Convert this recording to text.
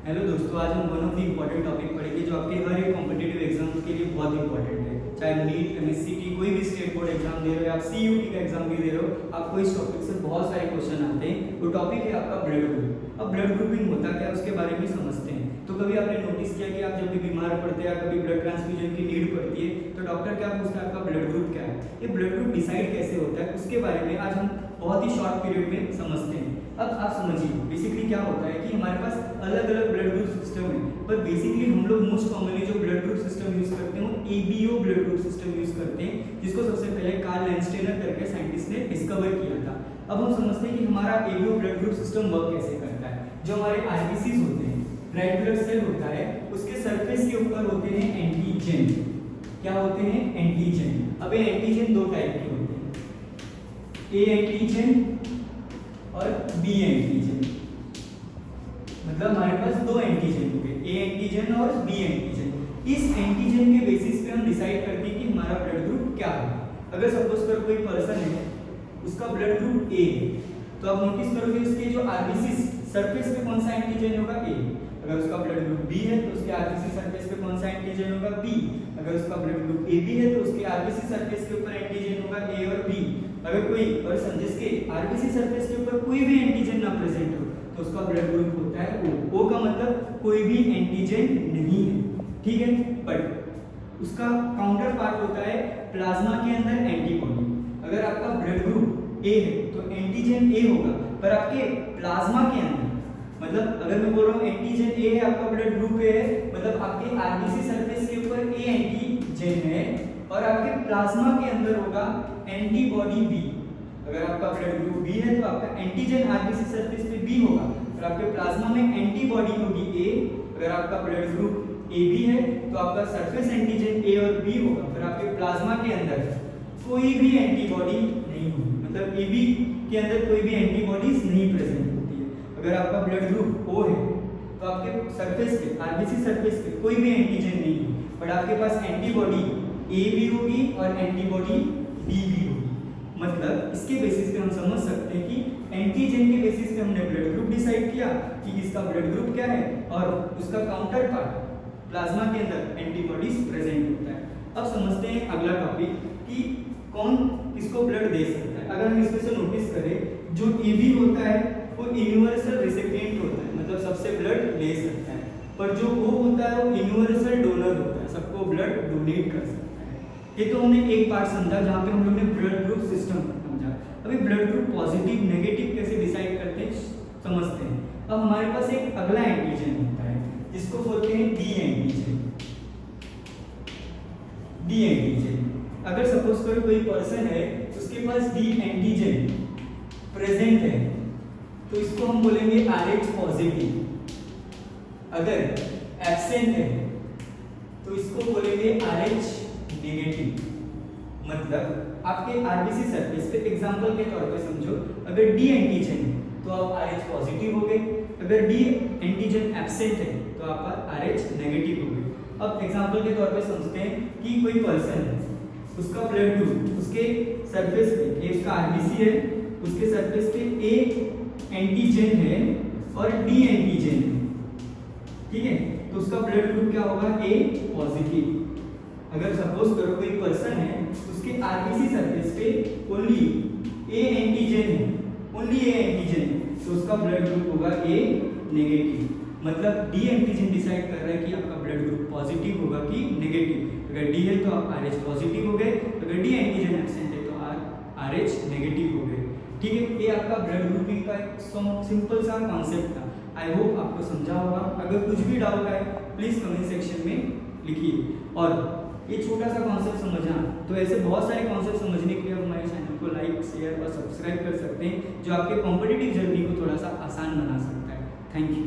Hello दोस्तों, आज हम one of the important topic पढ़ेंगे जो आपके हर एक कॉम्पिटिटिव एग्जाम के लिए बहुत इंपॉर्टेंट है। चाहे नीट, एमएससीटी, कोई भी स्टेट बोर्ड एग्जाम दे रहे हो, आप सीयूटी का एग्जाम भी दे रहे हो, आपको इस टॉपिक से बहुत सारे क्वेश्चन आते हैं। वो टॉपिक है आपका ब्लड ग्रुप। अब ब्लड ग्रुपिंग होता क्या है उसके बारे में समझते हैं। तो कभी आपने नोटिस किया कि आप जब भी बीमार पड़ते हैं या कभी ब्लड ट्रांसफ्यूजन की नीड पड़ती है तो डॉक्टर क्या पूछता है, आपका ब्लड ग्रुप क्या है। ये ब्लड ग्रुप डिसाइड कैसे होता है उसके बारे में आज हम बहुत ही शॉर्ट पीरियड में समझते हैं। अब आप समझिए बेसिकली क्या होता है कि हमारे पास अलग अलग ब्लड ग्रुप सिस्टम है, पर बेसिकली हम लोग मोस्ट कॉमनली जो ब्लड ग्रुप सिस्टम यूज करते हैं वो ABO blood group system use करते हैं, जिसको सबसे पहले कार्ल लैंडस्टेनर करके साइंटिस्ट ने डिस्कवर किया था। अब हम समझते हैं कि हमारा ABO blood group system work कैसे करता है। जो हमारे आरबीसीज होते हैं, रेड ब्लड सेल होता है, उसके सरफेस के ऊपर होते हैं एंटीजन। क्या होते हैं? एंटीजन। अब ये एंटीजन दो टाइप के होते हैं, ए एंटीजन और बी एंटीजन। मतलब हमारे पास दो एंटीजन हो गए, ए एंटीजन और बी एंटीजन। इस एंटीजन के बेसिस पे हम डिसाइड करते हैं कि हमारा ब्लड ग्रुप क्या है। अगर सपोज कर कोई पर्सन है, उसका ब्लड ग्रुप ए है, तो आप नोटिस करोगे उसके जो आरबीसी सरफेस पे कौन सा एंटीजन होगा? ए। अगर उसका ब्लड ग्रुप बी है तो उसके आरबीसी सरफेस पे कौन सा एंटीजन होगा? बी। अगर उसका ब्लड ग्रुप ए बी है तो उसके आरबीसी सरफेस के ऊपर एंटीजन होगा ए और बी। अगर कोई पर्सन जिसके आरबीसी सरफेस के ऊपर कोई भी एंटीजन ना प्रेजेंट हो तो उसका ब्लड ग्रुप होता है O। O का मतलब कोई भी एंटीजन नहीं है, ठीक है। बट उसका काउंटर पार्ट होता है प्लाज्मा के अंदर एंटीबॉडी। अगर आपका ब्लड ग्रुप A है तो एंटीजन A होगा, पर आपके प्लाज्मा के अंदर, मतलब अगर मैं बोल रहा हूँ एंटीजन A है, आपका ब्लड ग्रुप A है, मतलब आपके आरबीसी सरफेस के ऊपर A एंटीजन है और आपके प्लाज्मा के अंदर होगा एंटीबॉडी B। अगर आपका ब्लड ग्रुप B है तो आपका एंटीजन आरबीसी सरफेस पे B होगा और आपके प्लाज्मा में एंटीबॉडी होगी A। अगर आपका ब्लड ग्रुप AB है तो आपका सरफेस एंटीजन A और B होगा, फिर आपके प्लाज्मा के अंदर कोई भी एंटीबॉडी नहीं होगी, मतलब AB के अंदर कोई भी एंटीबॉडीज नहीं प्रेजेंट होती है। अगर आपका ब्लड ग्रुप O है तो आपके सरफेस पे, आरबीसी सरफेस पे कोई भी एंटीजन नहीं है, बट आपके पास एंटीबॉडी A भी होगी और एंटीबॉडी B भी होगी। मतलब इसके बेसिस पे हम समझ सकते हैं कि एंटीजन के बेसिस पे हमने ब्लड ग्रुप डिसाइड किया कि इसका ब्लड ग्रुप क्या है और उसका काउंटर पार्ट प्लाज्मा के अंदर एंटीबॉडीज प्रेजेंट होता है। अब समझते हैं अगला टॉपिक कि कौन किसको ब्लड दे सकता है। अगर हम इसमें से नोटिस करें, जो एबी होता है वो यूनिवर्सल रिसिपिएंट होता है, मतलब सबसे ब्लड ले सकता है, पर जो O होता है वो यूनिवर्सल डोनर होता है, सबको ब्लड डोनेट कर सकता है। ये तो हमने एक पार्ट समझा जहाँ पे हम लोग ने ब्लड ग्रुप सिस्टम समझा। अभी ब्लड ग्रुप पॉजिटिव नेगेटिव कैसे डिसाइड करते हैं समझते हैं। अब हमारे पास एक अगला एंटीजन होता है जिसको बोलते हैं डी एंटीजन। डी एंटीजन, अगर सपोज करो कोई पर्सन है उसके पास डी एंटीजन प्रेजेंट है तो इसको हम बोलेंगे RH पॉजिटिव। अगर एब्सेंट है तो इसको बोलेंगे RH नेगेटिव। मतलब आपके आरबीसी सरफेस पे एग्जांपल के तौर पे समझो, अगर डी एंटीजन है तो आप RH पॉजिटिव हो गए, अगर डी एंटीजन एब्सेंट है तो आपका RH नेगेटिव हो गए। अब एग्जांपल के तौर पे समझते हैं कि कोई पर्सन है, उसका ब्लड ग्रुप उसके सरफेस पे ए उसका आरबीसी है, उसके सरफेस पे ए एंटीजन है और डी एंटीजन है, ठीक है, तो उसका ब्लड ग्रुप क्या होगा? A positive. अगर सपोज करो कोई पर्सन है उसके आरबीसी सरफेस पे ओनली A एंटीजन है, ओनली A एंटीजन है, तो उसका ब्लड ग्रुप होगा A नेगेटिव। मतलब डी एंटीजन डिसाइड कर रहा है कि आपका ब्लड ग्रुप पॉजिटिव होगा कि नेगेटिव। अगर डी है तो आप RH पॉजिटिव हो गए, अगर डी एंटीजन एब्सेंट है तो RH नेगेटिव हो गए, ठीक है। ये आपका ब्लड ग्रुपिंग का एक सिंपल सा कॉन्सेप्ट था। आई होप आपको समझा होगा। अगर कुछ भी डाउट आए प्लीज कमेंट सेक्शन में लिखिए। और ये छोटा सा कॉन्सेप्ट समझना, तो ऐसे बहुत सारे कॉन्सेप्ट समझने के लिए आप हमारे चैनल को लाइक, शेयर और सब्सक्राइब कर सकते हैं, जो आपके कॉम्पिटिटिव जर्नी को थोड़ा सा आसान बना सकता है। Thank you.